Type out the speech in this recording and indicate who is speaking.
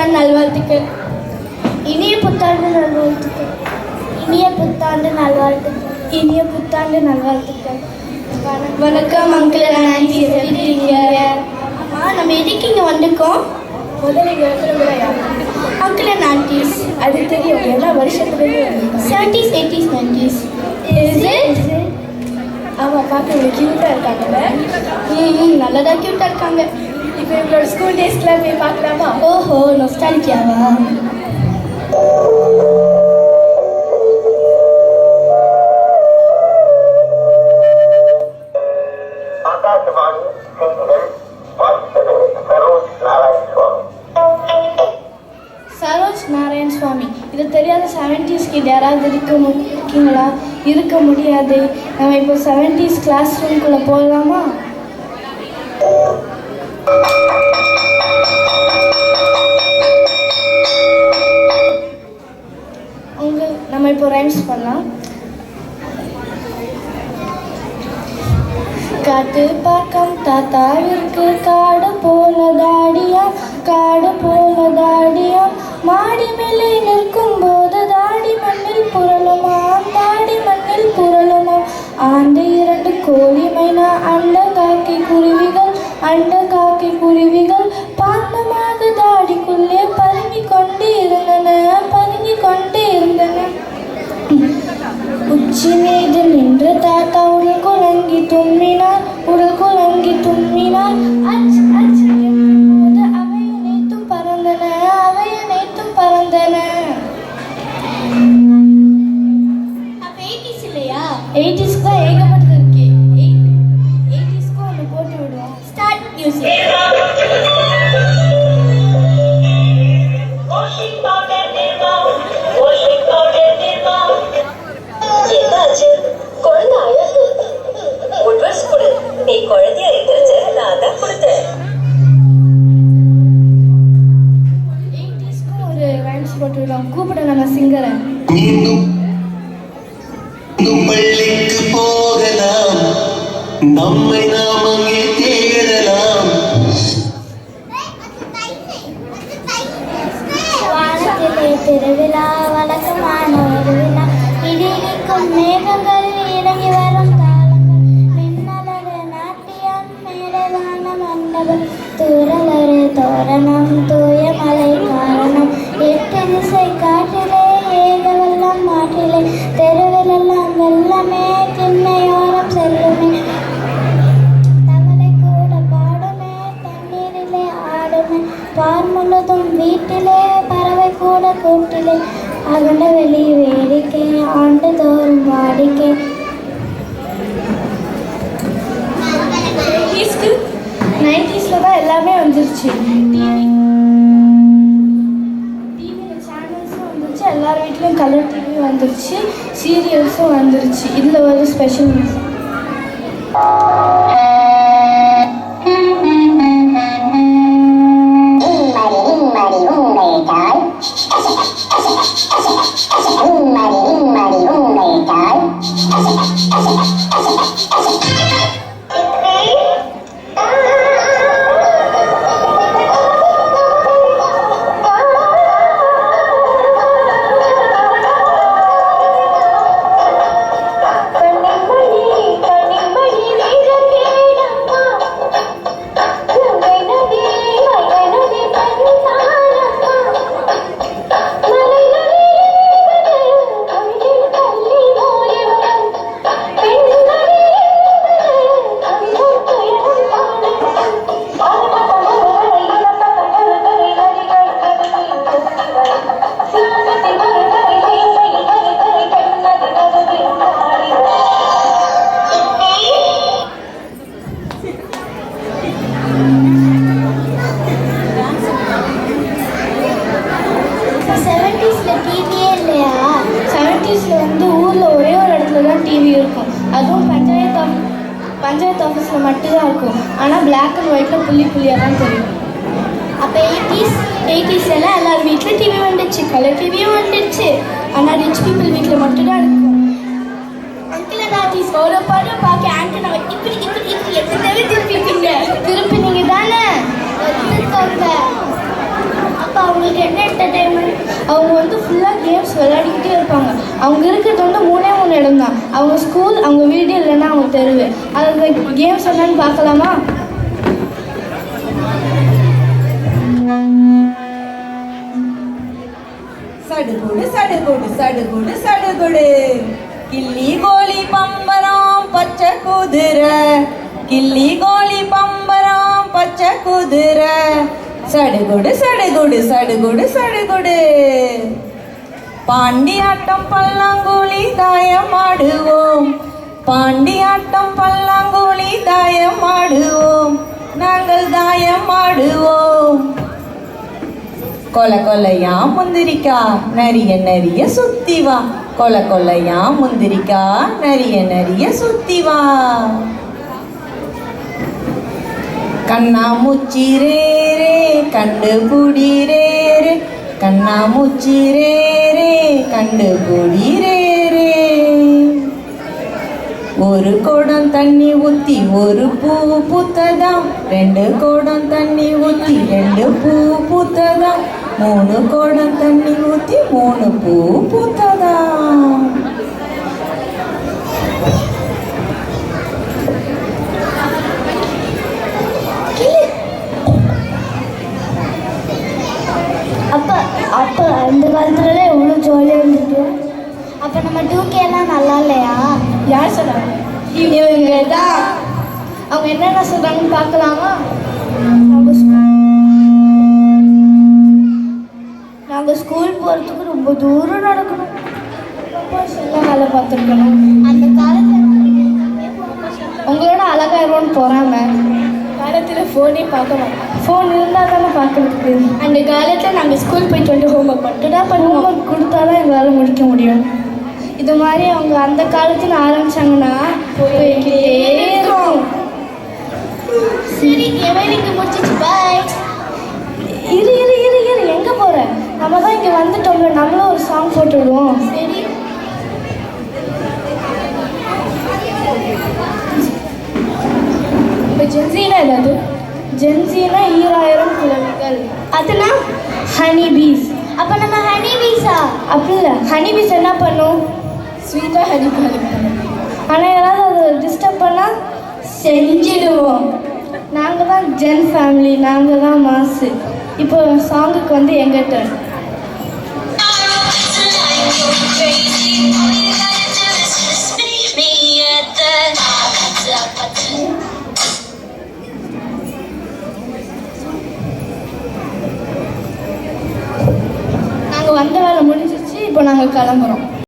Speaker 1: புத்தாண்டு நல்வாழ்த்துக்கள். இனிய புத்தாண்டு நல்வாழ்த்துக்கள். இனிய புத்தாண்டு நல்வாழ்த்துக்கள். இனிய புத்தாண்டு நல்வாழ்த்துக்கள். வணக்கம் அங்கிள் அண்ட் ஆன்ட்டி, எப்படி இருக்கீங்க? நம்ம எதுக்கு இங்கே வந்திருக்கோம்? முதல்ல அங்கிள் அண்ட் ஆன்டிஸ் அது தெரியும், எல்லா வருஷத்துலேயும் 70s 80s 90s. ஆமாம், பார்க்க க்யூட்டாக இருக்காங்கல்ல. நல்லதாக க்யூட்டாக இருக்காங்க. இப்போ எங்களோட ஸ்கூல் டேஸ்க்குலாம் போய் பார்க்கலாமா? ஓஹோ, நொஸ்டால்ஜியாவா? சரோஜ் நாராயண் சுவாமி. இது தெரியாத 70s கிட்ட யாராவது இருக்கீங்களா? இருக்க முடியாது. நம்ம இப்போ 70s கிளாஸ் ரூம்குள்ளே போகலாமா? நம்ம இப்போ ரைம்ஸ் பண்ணலாம். காட்டு பக்கம் தாத்தாவிற்கு காடு போல தாடியா, காடு போல தாடியா, மாடி மேலே நிற்கும் போது தாடி மண்ணில் புரளுமாம், தாடி மண்ணில் புரளுமாம். ஆண்டு 2 கோழி மைனா, அண்ட காக்கை குருவிகள், அண்ட காக்கை குருவிகள் பாந்தமாக தாடிக்குள்ளே பதுங்கி கொண்டு இருந்தன, பதுங்கி கொண்டு இருந்தன. உச்சி மீது நின்று தாத்தா உடல் குலங்கி தும்மினார், உடல் குலங்கி தும்மினார். அச் அச் போது அவை அனைத்தும் பறந்தன, அவை அனைத்தும் பறந்தன. அப்ப 80s இல்லையா? 80s தான் ஏகப்பட்டது இருக்கு. 80s ஒன்று போட்டு விடுவோம். Start music. கூப்பிட நம்ம சிங்கரை.
Speaker 2: பள்ளிக்கு போகலாம், நம்மை நாம் அங்கே தேடலாம்.
Speaker 1: வானத்திலே திருவிழா, வழக்கமான ஒரு விழா, இடிக்கும் மேகங்கள் இறங்கி வரும் தாளங்கள், மின்னலரு நாட்டியம், மேடலான மண்டபம், தூரலரு தோரணம், தூய மலை காரணம், 8 திசை காற்றிலே ஏக வெள்ளம் மாற்றிலே, தெருவிலெல்லாம் வெள்ளமே திண்ணையோரம் செல்லுமே, தவளை கூட பாடுமே தண்ணீரிலே ஆடுமே, பார் முழுதும் வீட்டிலே பறவை கூட கூட்டிலே, அகண்ட வெளி வேடிக்கை ஆண்டு தோறும் வாடிக்கை. 90s தான் எல்லாமே வந்துருச்சு. எல்லார் வீட்லேயும் கலர் டிவி வந்துருச்சு, சீரியல்ஸும் வந்துருச்சு. இதில் ஒரு ஸ்பெஷல் மியூசிக். பஞ்சாயத்து ஆஃபீஸில் மட்டும்தான் இருக்கும். ஆனால் பிளாக் அண்ட் ஒயிட்டில் புள்ளி புள்ளியாக தான் தெரியும். அப்போ 80s எல்லாம் எல்லார் வீட்டில் டிவி வந்துடுச்சு, கலர் டிவியும் வந்துடுச்சு. ஆனால் ரிச் பீப்புள் வீட்டில் மட்டும்தான் இருக்கும். அங்கிள் அண்ட் ஆன்டிஸ் ஒரு படம் பார்க்க ஆண்டனா இப்படி இப்படி இப்படி எத்தனை திருப்பிப்பீங்க? திருப்பினீங்க தானே? அப்போ அவங்களுக்கு என்டர்டெயின்மெண்ட். அவங்க வந்து ஃபுல்லாக கேம்ஸ் விளையாடிக்கிட்டே இருப்பாங்க. அவங்க இருக்கிறது வந்து 3 இடம் தான். அவங்க ஸ்கூல், அவங்க வீடு, இல்லைன்னா அவங்க தெருவு. அந்த கேம்ஸ் என்னன்னு பார்க்கலாமா?
Speaker 3: சடுகுடு சடுகுடு சடுகுடு சடுகுடு கில்லி கோலி பம்பரம் பச்சை குதிரை, கில்லி கோலி பம்பரம் பச்சை குதிரை, சடுகுடு சடுகுடு சடுகுடு சடுகுடு. பாண்டியாட்டம் பல்லாங்குழி தாயம் ஆடுவோம், பாண்டியாட்டம் பல்லாங்குழி தாயம் ஆடுவோம், நாங்கள் தாயம் ஆடுவோம். கொலை கொலையா முந்திரிக்கா நரிய நரிய சுத்தி வா, கொலை கொலையா முந்திரிக்கா நரிய நரிய சுத்தி வா. கண்ணாமூச்சி ரே ரே கண்டுபிடி ரே ரே, கண்ணாமூச்சி ரே ரே கண்டுபிடி ரே ரே. ஒரு குடம் தண்ணி ஊத்தி ஒரு பூ பூத்ததாம், 2 குடம் தண்ணி ஊத்தி 2 பூ பூத்ததாம், 3 குடம் தண்ணி ஊத்தி 3 பூ பூத்ததாம்.
Speaker 1: அப்போ அந்த காலத்துல எவ்வளோ ஜாலியாக இருந்துட்டு. அப்போ நம்ம 2K எல்லாம் நல்லா இல்லையா? யார் சொல்கிறாங்க? இவங்க தான். அவங்க என்னென்ன சொல்கிறாங்கன்னு பார்க்கலாமா? நாங்கள் ஸ்கூல் போகிறதுக்கு ரொம்ப தூரம் நடக்கணும், ரொம்ப சொல்ல வேலை பார்த்துருக்கணும். அந்த காலத்தில் உங்களோட அழகாயிரும்னு போகிறாம காலத்தில் ஃபோனே பார்க்க மாட்டோம். ஃபோன் இருந்தால் தானே பார்க்குறதுக்கு. அந்த காலத்தில் நாங்கள் ஸ்கூல் போயிட்டு வந்து ஹோம்ஒர்க் மட்டும் தான் பண்ணுவோம். ஹோம்ஒர்க் கொடுத்தா தான் எங்களால் முடிக்க முடியும். இது மாதிரி அவங்க அந்த காலத்தில் ஆரம்பிச்சாங்கன்னா போய்கிட்டே இருக்கும். சரி, வேலைக்கு முடிச்சிச்சு, பாய். இரு இரு இரு இரு எங்கே போகிற? நம்ம தான் இங்கே வந்துட்டோம்ல, நம்மளும் ஒரு சாங் போட்டு விடுவோம். சரி, இப்போ ஜென்சினா ஏதாவது? ஜென்சினா 2000 குழந்தைகள். அதுனா ஹனி பீஸ். அப்போ நம்ம ஹனி பீஸா? அப்படி இல்லை, ஹனி பீஸ் என்ன பண்ணும்? ஸ்வீட்டாக ஹனி பண்ணும். ஆனால் யாராவது அதை டிஸ்டர்ப் பண்ணால் செஞ்சிடுவோம். நாங்கள் தான் ஜென் ஃபேமிலி, நாங்கள் தான் மாசு. இப்போ சாங்குக்கு வந்து எங்கள் டர்ன். நாங்கள் வந்த வேலை முடிஞ்சிச்சு, இப்போ நாங்கள் கிளம்புறோம்.